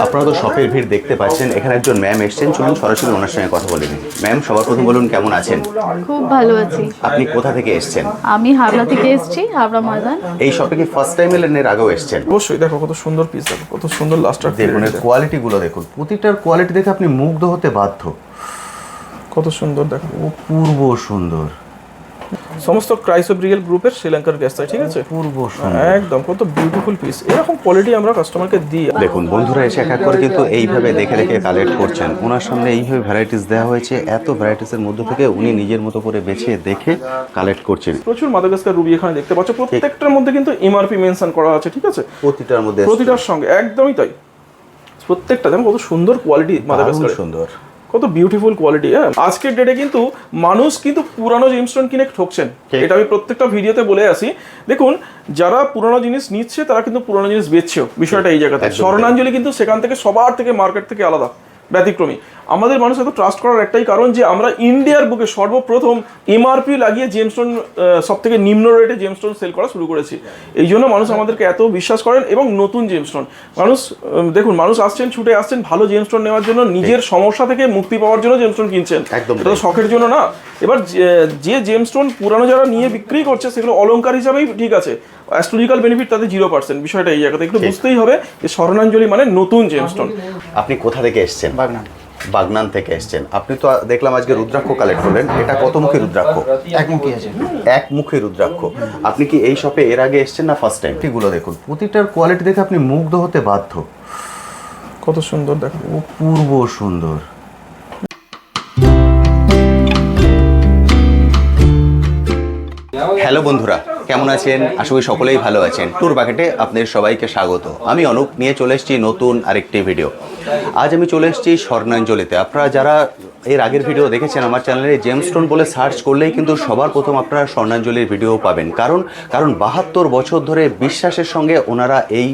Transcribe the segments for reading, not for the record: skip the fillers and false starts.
আপনারা তো শপের ভিড় দেখতে পাচ্ছেন, এখানে একজন ম্যাম এসেছেন, চলুন সরাসরি ওনার সঙ্গে কথা বলে নিন। ম্যাম, সবার প্রথম বলুন কেমন আছেন? খুব ভালো আছি। আপনি কোথা থেকে এসেছেন? আমি হাওড়া থেকে এসেছি, হাওড়া ময়দান। এই শপে কি ফার্স্ট টাইম এলেন, এর আগেও এসেছেন? অবশ্যই। দেখো কত সুন্দর পিস, দেখো কত সুন্দর লাস্টার। দেখুন এর কোয়ালিটি গুলো, দেখুন প্রতিটার কোয়ালিটি দেখে আপনি মুগ্ধ হতে বাধ্য। কত সুন্দর দেখো, পূর্ব সুন্দর, সমস্ত ক্রাইসোব্রিগেল গ্রুপের শ্রীলঙ্কার গ্যাস, ঠিক আছে? পূর্ব সুন্দর একদম কত বিউটিফুল পিস। এরকম কোয়ালিটি আমরা কাস্টমারকে দিই। দেখুন বন্ধুরা এসে এক এক করে কিন্তু এইভাবে দেখে দেখে কালেক্ট করছেন। ওনার সামনে এইভাবে ভ্যারাইটিস দেওয়া হয়েছে, এত ভ্যারাইটিসের মধ্যে থেকে উনি নিজের মতো করে বেছে দেখে কালেক্ট করছেন। প্রচুর মাদাগাস্কার রুবি এখানে দেখতে পাচ্ছ, প্রত্যেকটার মধ্যে কিন্তু এমআরপি মেনশন করা আছে, ঠিক আছে? প্রতিটার মধ্যে, প্রতিটার সঙ্গে একদমই তাই। প্রত্যেকটা দেখো কত সুন্দর কোয়ালিটি, মাদাগাস্কার সুন্দর, কত বিউটিফুল কোয়ালিটি। হ্যাঁ, আজকের ডেটে কিন্তু মানুষ কিন্তু পুরানো জেমস্টোন কিনে ঠকছেন, এটা আমি প্রত্যেকটা ভিডিওতে বলে আসি। দেখুন, যারা পুরানো জিনিস নিচ্ছে তারা কিন্তু পুরানো জিনিস বেচছেও, বিষয়টা এই জায়গাতে। স্বর্ণাঞ্জলি কিন্তু সেখান থেকে সবার থেকে মার্কেট থেকে আলাদা, ব্যতিক্রমী। আমাদের মানুষ এত ট্রাস্ট করার একটাই কারণ যে আমরা ইন্ডিয়ার বুকে সর্বপ্রথম এমআরপি লাগিয়ে জেমস্টোন সব থেকে নিম্ন রেটে জেমস্টোন সেল করা শুরু করেছি। এই জন্য মানুষ আমাদেরকে এত বিশ্বাস করেন। এবং নতুন জেমস্টোন মানুষ, দেখুন মানুষ আসছেন, ছুটে আসছেন ভালো জেমস্টোন নেওয়ার জন্য, নিজের সমস্যা থেকে মুক্তি পাওয়ার জন্য জেমস্টোন কিনছেন। একদম, এটা তো শখের জন্য না। এবার যে জেমস্টোন পুরানো যারা নিয়ে বিক্রি করছে সেগুলো অলংকার হিসাবেই ঠিক আছে, অ্যাস্ট্রোলজিক্যাল বেনিফিট তাদের 0%। বিষয়টা এই জায়গাতে একটু বুঝতেই হবে যে স্বর্ণাঞ্জলি মানে নতুন জেমস্টোন। আপনি কোথা থেকে এসেছেন? বাগনান থেকে এসেছেন। আপনি তো দেখলাম আজকে রুদ্রাক্ষ কালেক্ট করলেন, এটা কত মুখী রুদ্রাক্ষ? একমুখী আছে। একমুখী রুদ্রাক্ষ। আপনি কি এই শপে এর আগে এসেছেন না ফার্স্ট টাইম? এগুলো দেখুন প্রতিটার কোয়ালিটি দেখে আপনি মুগ্ধ হতে বাধ্য। কত সুন্দর দেখো, পূর্ব সুন্দর। হ্যালো বন্ধুরা, কেমন আছেন? আশা করি সকলেই ভালো আছেন। ট্যুর বাকেটে আপনাদের সবাইকে স্বাগত। আমি অনুপ নিয়ে চলে এসেছি নতুন আরেকটি ভিডিও। আজ আমি চলে এসেছি স্বর্ণাঞ্জলিতে। আপনারা যারা এর আগের ভিডিও দেখেছেন আমার চ্যানেলে, জেমস্টোন বলে সার্চ করলেই কিন্তু সবার প্রথম আপনারা স্বর্ণাঞ্জলির ভিডিও পাবেন। কারণ 72 বছর ধরে বিশ্বাসের সঙ্গে ওনারা এই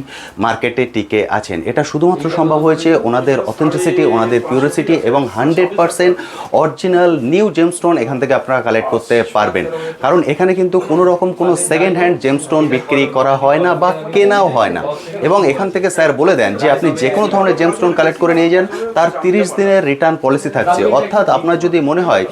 মার্কেটে টিকে আছেন। এটা শুধুমাত্র সম্ভব হয়েছে ওনাদের অথেন্টিসিটি, ওনাদের পিউরিসিটি এবং 100% অরিজিনাল নিউ জেমস্টোন এখান থেকে আপনারা কালেক্ট করতে পারবেন। কারণ এখানে কিন্তু কোনো রকম কোনো সেকেন্ড হ্যান্ড জেমস্টোন বিক্রি করা হয় না বা কেনাও হয় না। এবং এখান থেকে স্যার বলে দেন যে আপনি যে কোনো ধরনের জেমস্টোন কালেক্ট করে নিয়ে যান, তার 30 দিনের রিটার্ন পলিসি থাকছে। অর্থাৎ আপনার যদি মনে হয়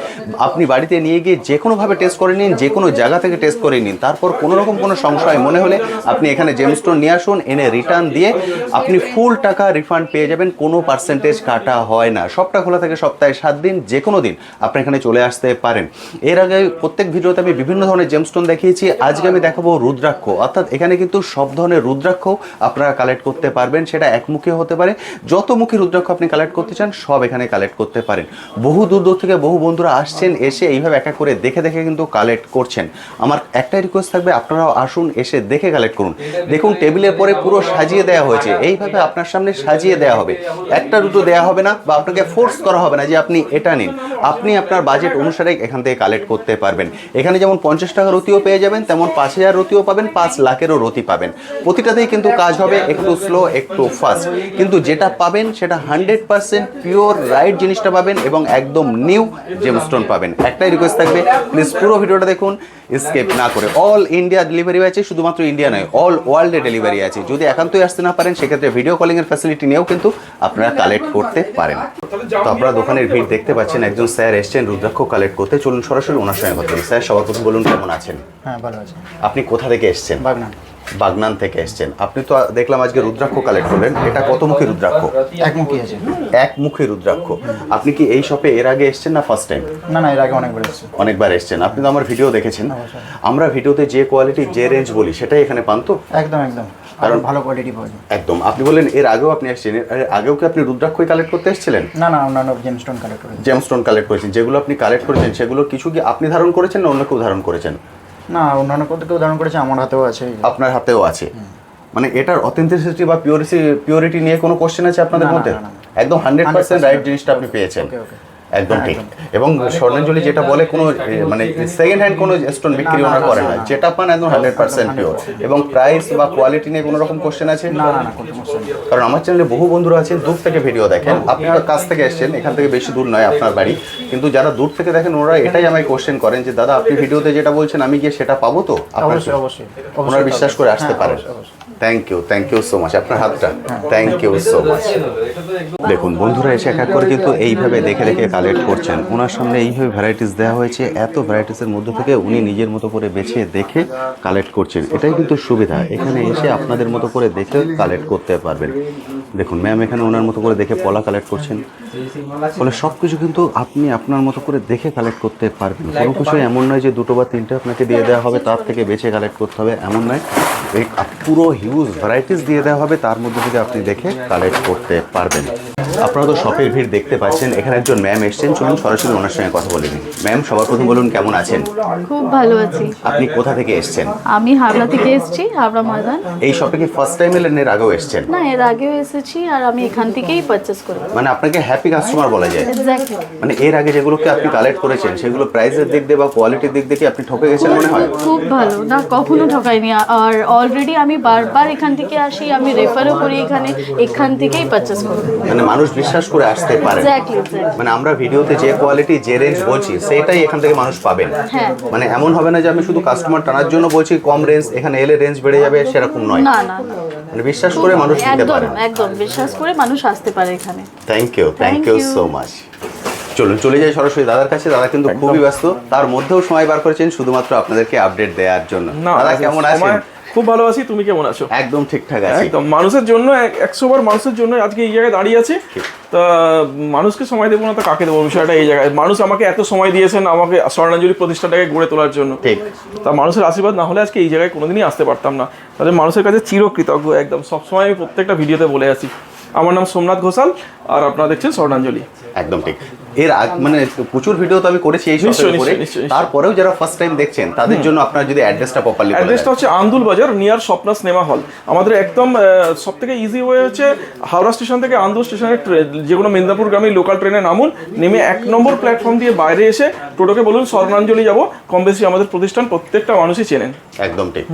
আপনি বাড়িতে নিয়ে গিয়ে যে কোনোভাবে টেস্ট করে নিন, যে কোনো জায়গা থেকে টেস্ট করে নিন, তারপর কোনো রকম কোনো সংশয় মনে হলে আপনি এখানে জেমস্টোন নিয়ে আসুন, এনে রিটার্ন দিয়ে আপনি ফুল টাকা রিফান্ড পেয়ে যাবেন। কোনো পার্সেন্টেজ কাটা হয় না। সবটা খোলা থাকে সপ্তাহে 7 দিন, যে কোনো দিন আপনি এখানে চলে আসতে পারেন। এর আগে প্রত্যেক ভিডিওতে আমি বিভিন্ন ধরনের জেমস্টোন দেখিয়েছি। আজকে আমি দেখাবো রুদ্রাক্ষ। অর্থাৎ এখানে কিন্তু সব ধরনের রুদ্রাক্ষ আপনারা কালেক্ট করতে পারবেন। সেটা একমুখী হতে পারে, যতমুখী রুদ্রাক্ষ আপনি কালেক্ট করতে চান সব এখানে কালেক্ট করতে পারেন। বহু দূর দূর থেকে বহু বন্ধুরা আসছেন, এসে এইভাবে এক এক করে দেখে দেখে কিন্তু কালেক্ট করছেন। আমার একটাই রিকোয়েস্ট থাকবে, আপনারাও আসুন, এসে দেখে কালেক্ট করুন। দেখুন টেবিলের পরে পুরো সাজিয়ে দেওয়া হয়েছে, এইভাবে আপনার সামনে সাজিয়ে দেওয়া হবে। একটা দুটো দেওয়া হবে না বা আপনাকে ফোর্স করা হবে না যে আপনি এটা নিন। আপনি আপনার বাজেট অনুসারে এখান থেকে কালেক্ট করতে পারবেন। এখানে যেমন 50 টাকার রতিও পেয়ে যাবেন, তেমন 5000 রতিও পাবেন, 5 লাখেরও রতি পাবেন। প্রতিটাতেই কিন্তু কাজ হবে, একটু স্লো একটু ফাস্ট, কিন্তু যেটা পাবেন সেটা 100% পিওর রাইট জিনিসটা পাবেন এবং একদম নিউ জেমস্টোন পাবেন। একটাই রিকোয়েস্ট থাকবে, প্লিজ পুরো ভিডিওটা দেখুন, স্কিপ না করে। অল ইন্ডিয়া ডেলিভারি আছে, শুধুমাত্র ইন্ডিয়া নয়, অল ওয়ার্ল্ডে ডেলিভারি আছে। যদি একান্তই আসতে না পারেন সেক্ষেত্রে ভিডিও কলিং এর ফ্যাসিলিটি নিয়েও কিন্তু আপনারা কালেক্ট করতে পারেন। তো আপনারা দোকানের ভিড় দেখতে পাচ্ছেন, একজন স্যার এসছেন রুদ্রাক্ষ কালেক্ট করতে। চলুন সরাসরি ওনার সঙ্গে কথা বলি। স্যার, সবার প্রথম বলুন কেমন আছেন? হ্যাঁ, ভালো আছি। আপনি কোথা থেকে এসছেন? বাগনান। বাগনান থেকে এসছেন। আপনি তো দেখলাম আজকে রুদ্রাক্ষ কালেক্ট করলেন, এটা কতমুখী রুদ্রাক্ষ? একমুখী আছে। একমুখী রুদ্রাক্ষ। আপনি কি এই শপে এর আগে এসছেন না ফার্স্ট টাইম? না না, এর আগে অনেকবার এসেছি। অনেকবার এসছেন। আপনি তো আমার ভিডিও দেখেছেন। আমরা ভিডিওতে যে কোয়ালিটি যে রেঞ্জ বলি সেটাই এখানে পান তো? একদম একদম, কারণ ভালো কোয়ালিটি পাওয়া যায়। একদম। আপনি বললেন এর আগেও আপনি এসেছেন, এর আগেও কি আপনি রুদ্রাক্ষই কালেক্ট করতে এসেছিলেন? না না, অন্যান্য জেমস্টোন কালেক্ট করেছি। জেমস্টোন কালেক্ট করেছেন। যেগুলো আপনি কালেক্ট করেছেন সেগুলো কিছু কি আপনি ধারণ করেছেন না অন্য কেউ ধারণ করেছেন? না, অন্যান্য কেউ ধারণ করেছে, আমার হাতেও আছে। আপনার হাতেও আছে? মানে এটার অথেন্টিসিটি বা পিওরিটি নিয়ে কোনো কোশ্চেন আছে আপনাদের মধ্যে? একদম 100% রাইট জিনিসটা আপনি পেয়েছেন। একদম ঠিক। এবং স্বর্ণাঞ্জলি যেটা বলে কোনো মানে সেকেন্ড হ্যান্ড কোনো স্টোন বিক্রি ওনারা করে না, যেটা পান একদম 100% পিওর। এবং প্রাইস বা কোয়ালিটি নিয়ে কোনো রকম কোশ্চেন আছে? না না, কোনো সমস্যা নেই। কারণ আমার চ্যানেলে বহু বন্ধুরা আছেন দূর থেকে ভিডিও দেখেন। আপনার কাছ থেকে এসেছেন, এখান থেকে বেশি দূর নয় আপনার বাড়ি, কিন্তু যারা দূর থেকে দেখেন ওরা এটাই আমায় কোশ্চেন করেন যে দাদা আপনি ভিডিওতে যেটা বলছেন আমি গিয়ে সেটা পাবো তো? অবশ্যই অবশ্যই, ওনারা বিশ্বাস করে আসতে পারেন। Thank you so much. আপনার হাতটা থ্যাংক ইউ সো মাচ। দেখুন বন্ধুরা এসে এক এক করে কিন্তু এইভাবে দেখে দেখে কালেক্ট করছেন। ওনার সামনে এইভাবে ভ্যারাইটিস দেওয়া হয়েছে, এত ভ্যারাইটিসের মধ্যে থেকে উনি নিজের মতো করে বেছে দেখে কালেক্ট করছেন। এটাই কিন্তু সুবিধা, এখানে এসে আপনাদের মতো করে দেখে কালেক্ট করতে পারবেন। দেখুন ম্যাম এখানে ওনার মতো করে দেখে পলা কালেক্ট করছেন, ফলে সব কিছু কিন্তু আপনি আপনার মতো করে দেখে কালেক্ট করতে পারবেন। কোনো কিছু এমন নয় যে দুটো বা তিনটে আপনাকে দিয়ে দেওয়া হবে, তার থেকে বেছে কালেক্ট করতে হবে, এমন নয়। এই পুরো হিউজ ভ্যারাইটিস দিয়ে দেওয়া হবে, তার মধ্যে থেকে আপনি দেখে কালেক্ট করতে পারবেন। আপনারা তো শপের ভিড় দেখতে পাচ্ছেন। এখানে একজন ম্যাম এসেছেন, চলুন সরাসরি ওনার সঙ্গে কথা বলে নিন। ম্যাম সবার প্রথম বলুন কেমন আছেন? খুব ভালো আছি। আপনি কোথা থেকে এসেছেন? আমি হাবড়া থেকে এসেছি, হাবড়া ময়দান। এই শপে কি ফার্স্ট টাইম এলেন, এর আগেও এসেছেন? না, এর আগেও এসেছি আর আমি এখান থেকেই পারচেস করি। মানে আপনাকে হ্যাপি কাস্টমার বলা যায়। এক্স্যাক্টলি। মানে এর আগে যেগুলোকে আপনি কালেক্ট করেছেন সেগুলো প্রাইসের দিক দিয়ে বা কোয়ালিটির দিক দিয়ে কি আপনি ঠকে গেছেন মনে হয়? খুব ভালো, না কখনো ঠকাইনি। আর অলরেডি আমি বারবার এখান থেকে আসি, আমি রেফারও করি এখান থেকেই পারচেস করি। মানে মানুষ বিশ্বাস করে আসতে পারে। এক্স্যাক্টলি। মানে আমরা ভিডিওতে যে কোয়ালিটি যে রেঞ্জ বলছি সেটাই এখান থেকে মানুষ পাবেন। হ্যাঁ। মানে এমন হবে না যে আমি শুধু কাস্টমার টানার জন্য বলছি কম রেঞ্জ, এখানে এলে রেঞ্জ বেড়ে যাবে, সেরকম নয়। না না, মানে বিশ্বাস করে মানুষ নিতে একদম পারে। একদম বিশ্বাস করে মানুষ আসতে পারে এখানে। Thank you Thank you. So much. চলুন চলে যাই সরাসরি দাদার কাছে। দাদা কিন্তু খুবই ব্যস্ত, তার মধ্যেও সময় বার করেছেন শুধুমাত্র আপনাদেরকে আপডেট দেওয়ার জন্য। না দাদা কেমন আছেন? খুব ভালো আছি, তুমি কেমন আছো? একদম ঠিকঠাক আছে। একদম মানুষের জন্য 100বার মানুষের জন্য আজকে এই জায়গায় দাঁড়িয়ে আছি। তা মানুষকে সময় দেবো না তো কাকে দেবো, বিষয়টা এই জায়গায়। মানুষ আমাকে এত সময় দিয়েছেন আমাকে স্বর্ণাঞ্জলি প্রতিষ্ঠানটাকে গড়ে তোলার জন্য। ঠিক। তা মানুষের আশীর্বাদ না হলে আজকে এই জায়গায় কোনোদিনই আসতে পারতাম না। তাহলে মানুষের কাছে চিরকৃতজ্ঞ একদম। সবসময় আমি প্রত্যেকটা ভিডিওতে বলে আছি। আমার নাম সোমনাথ ঘোষাল আর আপনারা দেখছেন স্বর্ণাঞ্জলি। একদম ঠিক। এর মানে প্রচুর ভিডিও তো আমি করেছি এই শপের উপরে, তারপরেও যারা ফার্স্ট টাইম দেখছেন তাদের জন্য আপনারা যদি অ্যাড্রেসটা প্রপারলি বলেন। অ্যাড্রেসটা হচ্ছে আন্দুল বাজার, নিয়ার স্বপ্না সিনেমা হল। আমাদের একদম সব থেকে ইজি ওয়ে হচ্ছে হাওড়া স্টেশন থেকে আন্দুল স্টেশনের যে কোনো মেদিনীপুরগামী লোকাল ট্রেনে নামুন, নেমে 1 নম্বর প্ল্যাটফর্ম দিয়ে বাইরে এসে টোটোকে বলুন স্বর্ণাঞ্জলি যাবো। কম বেশি আমাদের প্রতিষ্ঠান প্রত্যেকটা মানুষই চেনেন। একদম ঠিক।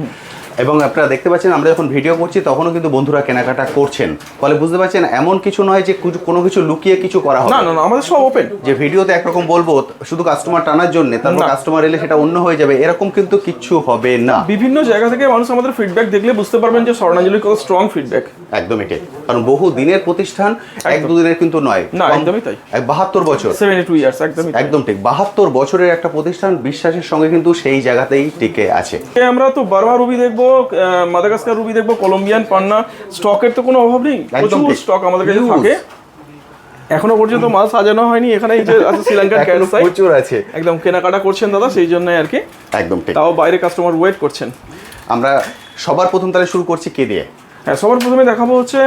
এবং আপনারা দেখতে পাচ্ছেন আমরা যখন ভিডিও করছি তখনও কিন্তু বন্ধুরা কেনাকাটা করছেন, ফলে বুঝতে পারছেন এমন কিছু নয় যে কোনো কিছু লুকিয়ে কিছু করা হবে। না না না, আমাদের সব ওপেন। যে ভিডিওতে একরকম বলবো শুধু কাস্টমার টানার জন্য, তারপর কাস্টমার এলে সেটা অন্য হয়ে যাবে, এরকম কিন্তু কিচ্ছু হবে না। বিভিন্ন জায়গা থেকে মানুষ আমাদের ফিডব্যাক দেখলে বুঝতে পারবেন যে স্বর্ণাঞ্জলি কত স্ট্রং ফিডব্যাক। একদমই ঠিক, কারণ বহু দিনের প্রতিষ্ঠান, 1-2 দিনের কিন্তু নয়। না, একদমই তাই। 72 বছর, 72 ইয়ার্স, একদমই একদম ঠিক। 72 বছরের একটা প্রতিষ্ঠান বিশ্বাসের সঙ্গে কিন্তু সেই জায়গাতেই টিকে আছে। আমরা তো বার্মা রুবি দেখবো, মাদাগাস্কার রুবি দেখবো, কলম্বিয়ান পান্না। স্টকের তো কোনো অভাব নেই, প্রচুর স্টক আমাদের কাছে থাকে। এখনো পর্যন্ত মাল সাজানো হয়নি। এখানে এই যে আছে শ্রীলঙ্কান ক্যাটসাই প্রচুর আছে। একদম কেনাকাটা করছেন দাদা, সেই জন্য আর কি। একদম ঠিক। তাও বাইরে কাস্টমার ওয়েট করছেন। আমরা সবার প্রথম তাহলে শুরু করছি কে দিয়ে? হ্যাঁ, সবার প্রথমে দেখাবো হচ্ছে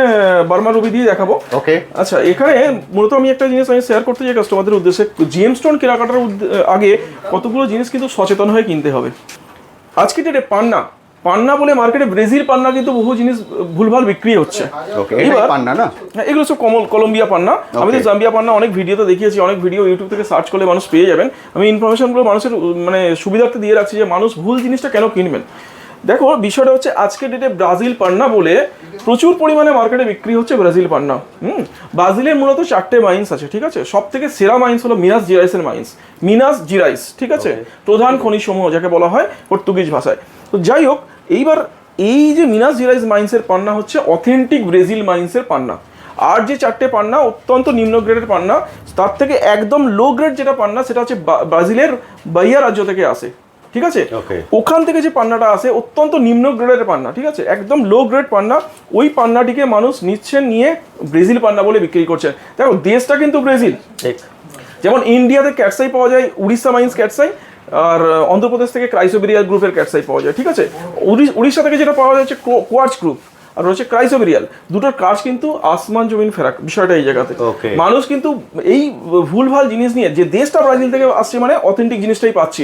বার্মা রুবি দিয়ে দেখাবো। ওকে। আচ্ছা, এখানে মূলত আমি একটা জিনিস শেয়ার করতে চাই কাস্টমারদের উদ্দেশ্যে। জেমস্টোন কেনাকাটার আগে কতগুলো জিনিস কিন্তু সচেতন হয়ে কিনতে হবে। আজকে ডেটে পান্না বলে মার্কেটে ব্রাজিল পান্না কিন্তু বহু জিনিস ভুলভাল বিক্রি হচ্ছে। ওকে, এটাই পান্না না? হ্যাঁ, এগুলো সব কলম্বিয়া পান্না। আমি তো জাম্বিয়া পান্না অনেক ভিডিওতে দেখিয়েছি, অনেক ভিডিও ইউটিউব থেকে সার্চ করলে মানুষ পেয়ে যাবেন। আমি ইনফরমেশনগুলো মানুষের মানে সুবিধার্থে দিয়ে রাখছি যে মানুষ ভুল জিনিসটা কেন কিনবেন। দেখো, বিষয়টা হচ্ছে আজকে ডেটে ব্রাজিল পান্না বলে প্রচুর পরিমাণে মার্কেটে বিক্রি হচ্ছে ব্রাজিল পান্না। ব্রাজিলের মূলত 4টে মাইন্স আছে, ঠিক আছে। সব থেকে সেরা মাইন্স হলো মিনাস জিরাইসের মাইন্স, মিনাস জিরাইস, ঠিক আছে। প্রধান খনিজ সমূহ যাকে বলা হয় পর্তুগিজ ভাষায়। তো যাই হোক, এইবার এই যে মিনাস জিরাইস মাইন্সের পান্না হচ্ছে অথেন্টিক ব্রাজিল মাইন্সের পান্না। আর যে 4টে পান্না অত্যন্ত নিম্ন গ্রেডের পান্না, তার থেকে একদম লো গ্রেড যেটা পান্না সেটা হচ্ছে ব্রাজিলের বাহিয়া রাজ্য থেকে আসে, ঠিক আছে। ওখান থেকে যে পান্নাটা আসে অত্যন্ত নিম্ন গ্রেডের পান্না, ঠিক আছে, একদম লো গ্রেড পান্না। ওই পান্নাটিকে মানুষ নিচ্ছেন, নিয়ে ব্রাজিল পান্না বলে বিক্রি করছেন। দেখো, দেশটা কিন্তু ব্রাজিল। যেমন ইন্ডিয়াতে ক্যাটসাই পাওয়া যায়, উড়িষ্যা মাইন্স ক্যাটসাই, আর অন্ধ্রপ্রদেশ থেকে ক্রাইসোবেরিয়াল গ্রুপের ক্যাটসাই পাওয়া যায়, ঠিক আছে। উড়িষ্যা থেকে যেটা পাওয়া যাচ্ছে কোয়ার্টজ গ্রুপ, আর হচ্ছে ক্রাইসোবেরিয়াল। দুটোর কাজ কিন্তু আসমান জমিন ফেরাক, বিষয়টা এই জায়গাতে। মানুষ কিন্তু এই ভুলভাল জিনিস নিয়ে, যে দেশটা ব্রাজিল থেকে আসছে মানে অথেন্টিক জিনিসটাই পাচ্ছি,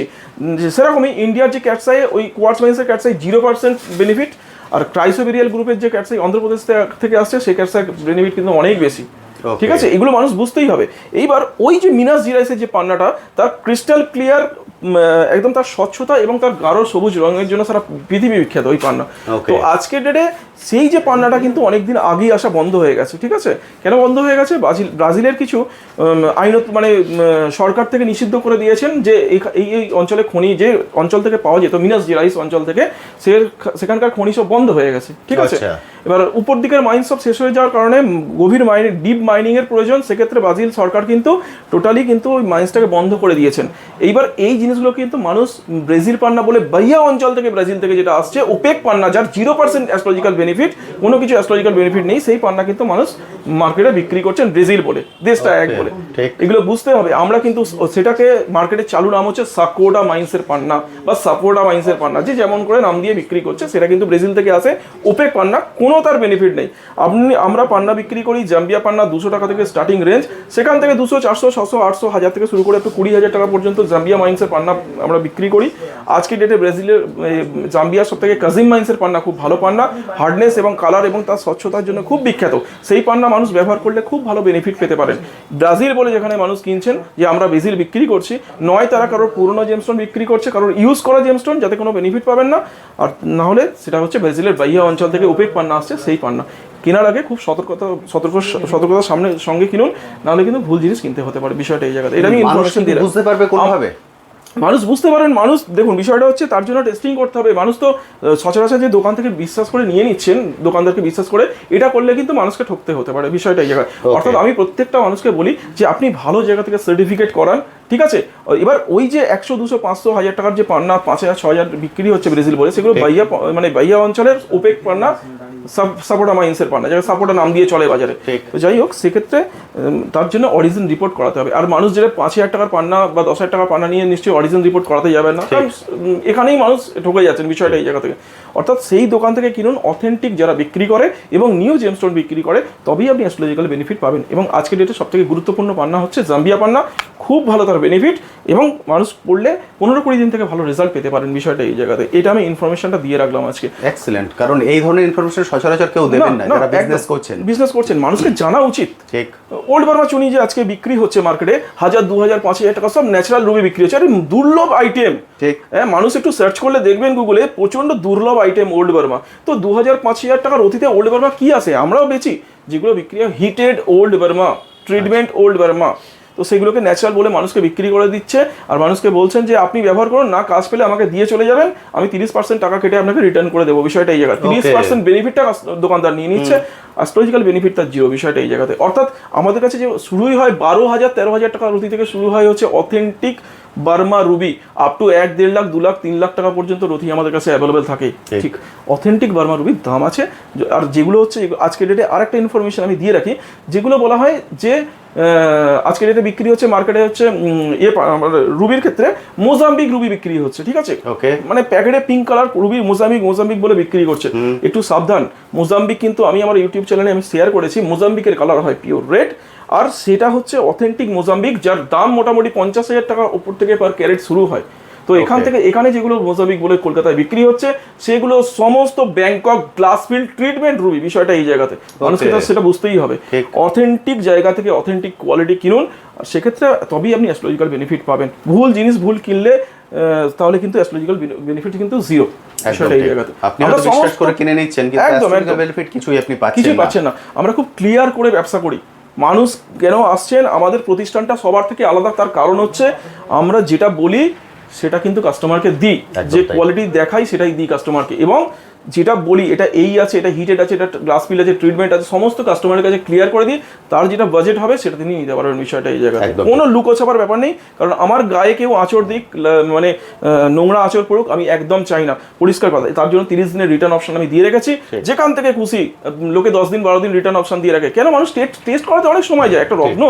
সেরকমই ইন্ডিয়ার যে ক্যাটসাই, ওই কোয়ার্টজ মাইন্সের ক্যাটসাই 0% বেনিফিট, আর ক্রাইসোবেরিয়াল গ্রুপের যে ক্যাটসাই অন্ধ্রপ্রদেশ থেকে আসছে সেই ক্যাটসাই বেনিফিট কিন্তু অনেক বেশি, ঠিক আছে। এগুলো মানুষ বুঝতেই হবে। এইবার ওই যে মিনাস জিরাইসের যে পান্নাটা, তার ক্রিস্টাল ক্লিয়ার একদম তার স্বচ্ছতা এবং তার গাঢ় সবুজ রঙের জন্য সারা পৃথিবী বিখ্যাত ওই পান্না। Okay. তো আজকের ডেটে সেই যে পান্নাটা কিন্তু অনেকদিন আগেই আসা বন্ধ হয়ে গেছে, ঠিক আছে? কেন বন্ধ হয়ে গেছে? ব্রাজিলের কিছু আইনত মানে সরকার থেকে নিষিদ্ধ করে দিয়েছেন যে এই এই অঞ্চলে খনি যে অঞ্চল থেকে পাওয়া যেত, মিনাস জেরাইস অঞ্চল থেকে, সেখানকার খনি সব বন্ধ হয়ে গেছে, ঠিক আছে? আচ্ছা। এবার উপর দিকের মাইন সব শেষ হয়ে যাওয়ার কারণে গভীর ডিপ মাইনিং এর প্রয়োজন, সেক্ষেত্রে ব্রাজিল সরকার কিন্তু টোটালি কিন্তু ওই মাইন্সটাকে বন্ধ করে দিয়েছেন। এইবার এই জিনিসগুলো কিন্তু মানুষ ব্রাজিল পান্না বলে বাহিয়া অঞ্চল থেকে, ব্রাজিল থেকে যেটা আসছে ওপেক পান্না, যার 0% অ্যাস্ট্রোলজিক্যাল বেনিফিট, কোনো কিছু অ্যাস্ট্রোলজিক্যাল বেনিফিট নেই, সেই পান্না কিন্তু মানুষ মার্কেটে বিক্রি করছেন ব্রাজিল বলে, দেশটা এক বলে। ঠিক। এগুলো বুঝতে হবে। আমরা কিন্তু সেটাকে মার্কেটে চালু নাম হচ্ছে সাকোডা মাইন্সের পান্না বা সাপোডা মাইন্সের পান্না, যে যেমন করে নাম দিয়ে বিক্রি করছে, সেটা কিন্তু ব্রাজিল থেকে আসে ওপেক পান্না, কোনো তার বেনিফিট নেই। আমরা পান্না বিক্রি করি জাম্বিয়া পান্না 200 টাকা থেকে স্টার্টিং রেঞ্জ, সেখান থেকে 200, 400, 600, 800, 1000 থেকে শুরু করে একটু 20,000 টাকা পর্যন্ত জাম্বিয়া মাইন্সের পান্না আমরা বিক্রি করি। আজকে ডেটে ব্রাজিলের জাম্বিয়ার সব থেকে কাজিম মাইন্সের পান্না খুব ভালো পান্না, হার্ডনেস এবং কালার এবং তার স্বচ্ছতার জন্য খুব বিখ্যাত। সেই পান্না মানুষ ব্যবহার করলে খুব ভালো বেনিফিট পেতে পারেন। ব্রাজিল বলে যেখানে মানুষ কিনছেন যে আমরা ব্রাজিল বিক্রি করছি, নয় তারা কারোর পুরনো জেমস্টোন বিক্রি করছে, কারোর ইউজ করা জেমস্টোন, যাতে কোনো বেনিফিট পাবেন না, আর না হলে সেটা হচ্ছে ব্রাজিলের বাহিয়া অঞ্চল থেকে ওপেক পান্না আসছে, সেই পান্না কেনার আগে খুব সতর্কতার সঙ্গে কিনুন, নাহলে কিন্তু ভুল জিনিস কিনতে হতে পারে। বিষয়টা এই জায়গাতে এটা আমি ইনফরমেশন দিয়ে বুঝতে পারবে কোনোভাবে? মানুষ বুঝতে পারেন, মানুষ দেখুন বিষয়টা হচ্ছে তার জন্য টেস্টিং করতে হবে। মানুষ তো সচরাচর যে দোকান থেকে বিশ্বাস করে নিয়ে নিচ্ছেন, দোকানদারকে বিশ্বাস করে, এটা করলে কিন্তু মানুষকে ঠকতে হতে পারে। বিষয়টা এই জায়গায়। অর্থাৎ আমি প্রত্যেকটা মানুষকে বলি যে আপনি ভালো জায়গা থেকে সার্টিফিকেট করান, ঠিক আছে? এবার ওই যে 100, 200, 500, 1000 টাকার যে পান্না 5000, 6000 বিক্রি হচ্ছে ব্রাজিল বলে, সেগুলো বাহিয়া অঞ্চলের ওপেক পান্না, সাপোর্টা মাইন্সের পান্না, যারা সাপোর্টা নাম দিয়ে চলে বাজারে। তো যাই হোক, সেক্ষেত্রে তার জন্য অরিজিন রিপোর্ট করাতে হবে। আর মানুষ যেটা 5000 টাকার পান্না বা 10,000 টাকার পান্না নিয়ে নিশ্চয়ই অরিজিন রিপোর্ট করাতে যাবে না, কারণ এখানেই মানুষ ঠকে যাচ্ছেন। বিষয়টা এই জায়গা থেকে। অর্থাৎ সেই দোকান থেকে কিনুন অথেন্টিক যারা বিক্রি করে এবং নিউ জেমস্টোন বিক্রি করে, তবেই আপনি অ্যাস্ট্রোলজিক্যাল বেনিফিট পাবেন। এবং আজকের ডেটে সবথেকে গুরুত্বপূর্ণ পান্না হচ্ছে জাম্বিয়া পান্না, খুব ভালো তার বেনিফিট, এবং মানুষ পড়লে 15-20 দিন থেকে ভালো রেজাল্ট পেতে পারেন। বিষয়টা এই জায়গাতে। এটা আমি ইনফরমেশনটা দিয়ে রাখলাম আজকে। এক্সেলেন্ট, কারণ এই ধরনের ইনফরমেশন সচরাচর কেউ দেবেন না যারা বিজনেস করছেন। মানুষকে জানা উচিত। ঠিক। ওল্ড বার্মা চুনি যে আজকে বিক্রি হচ্ছে মার্কেটে 1000, 2000, 5000 টাকা সব ন্যাচারাল রুবি বিক্রি হচ্ছে, আরে দুর্লভ আইটেম। ঠিক। হ্যাঁ, মানুষ একটু সার্চ করলে দেখবেন গুগলে প্রচন্ড দুর্লভ আইটেম ওল্ড বার্মা। তো 2000, 5000 টাকার অতীতে ওল্ড বার্মা কি আছে? আমরাও বেচি, যেগুলো বিক্রি হয় heated old Burma, treatment old Burma. তো সেগুলোকে ন্যাচারাল বলে মানুষকে বিক্রি করে দিচ্ছে, আর মানুষকে বলছেন যে আপনি ব্যবহার করুন না, কাজ পেলে আমাকে দিয়ে চলে যাবেন, আমি 30% টাকা কেটে আপনাকে রিটার্ন করে দেবো। বিষয়টা এই জায়গা। 30% বেনিফিটটা দোকানদার নিয়ে নিচ্ছে, অ্যাস্ট্রোলজিক্যাল বেনিফিট তার 0। বিষয়টা এই জায়গাতে। অর্থাৎ আমাদের কাছে যে শুরুই হয় 12,000, 13,000 টাকার রুটি থেকে শুরু হয় হচ্ছে authentic Burma Ruby, up to 1, 1.5 lakh, 2 lakh, 3 lakh টাকা পর্যন্ত রুটি আমাদের কাছে অ্যাভেলেবেল থাকে। ঠিক, অথেন্টিক বার্মা রুবির দাম আছে। আর যেগুলো হচ্ছে আজকের ডেটে আরেকটা ইনফরমেশন আমি দিয়ে রাখি, যেগুলো বলা হয় যে আজকের ডেটে বিক্রি হচ্ছে মার্কেটে হচ্ছে রুবির ক্ষেত্রে মোজাম্বিক রুবি বিক্রি হচ্ছে, ঠিক আছে? মানে প্যাকেটে পিঙ্ক কালার রুবি মোজাম্বিক বলে বিক্রি করছে। একটু সাবধান, মোজাম্বিক কিন্তু আমি আমার ইউটিউব চ্যানেলে আমি শেয়ার করেছি, মোজাম্বিকের কালার হয় পিওর রেড, আর সেটা হচ্ছে অথেন্টিক মোজাম্বিক, যার দাম মোটামুটি 50,000 টাকা উপর থেকে পার ক্যারেট শুরু হয়। তো এখানে যেগুলো মোজাম্বিক বলে কলকাতায় বিক্রি হচ্ছে, সেগুলো সমস্ত ব্যাংকক গ্লাসফিল্ড ট্রিটমেন্ট রুবি। বিষয়টা এই জায়গাতে মানুষকে সেটা বুঝতেই হবে। অথেন্টিক জায়গা থেকে অথেন্টিক কোয়ালিটি কিনুন, সেক্ষেত্রে তবেই আপনি অ্যাস্ট্রোলজিক্যাল বেনিফিট পাবেন। ভুল জিনিস ভুল কিনলে তাহলে কিন্তু অ্যাস্ট্রোলজিক্যাল বেনিফিট কিন্তু 0। বিষয়টা এই জায়গাতে। আপনারা বিশ্বাস করে কিনে নিচ্ছেন, কিন্তু অ্যাস্ট্রোলজিক্যাল বেনিফিট কিছুই আপনি পাচ্ছেন না। আমরা খুব ক্লিয়ার করে ব্যবসা করি। মানুষ কেন আসছেন আমাদের প্রতিষ্ঠানটা সবার থেকে আলাদা, তার কারণ হচ্ছে আমরা যেটা বলি সেটা কিন্তু কাস্টমারকে দিই, যে কোয়ালিটি দেখাই সেটাই দিই কাস্টমারকে, এবং যেটা বলি এটা এই আছে, এটা হিটেড আছে, এটা গ্লাস ফিল আছে, ট্রিটমেন্ট আছে, সমস্ত কাস্টমারের কাছে ক্লিয়ার করে দিই। তার যেটা বাজেট হবে সেটা তিনি নিতে পারবেন। বিষয়টা এই জায়গায় কোনো লুকোছাপার ব্যাপার নেই, কারণ আমার গায়ে কেউ আঁচড় দিক, মানে নোংরা আঁচড় পড়ুক, আমি একদম চাই না। পরিষ্কার কথা, তার জন্য 30 দিনের রিটার্ন অপশন আমি দিয়ে রেখেছি। যেখান থেকে খুশি লোকে 10 দিন 12 দিন রিটার্ন অপশন দিয়ে রাখে। কেন? মানুষ টেস্ট করাতে অনেক সময় যায়। একটা রত্ন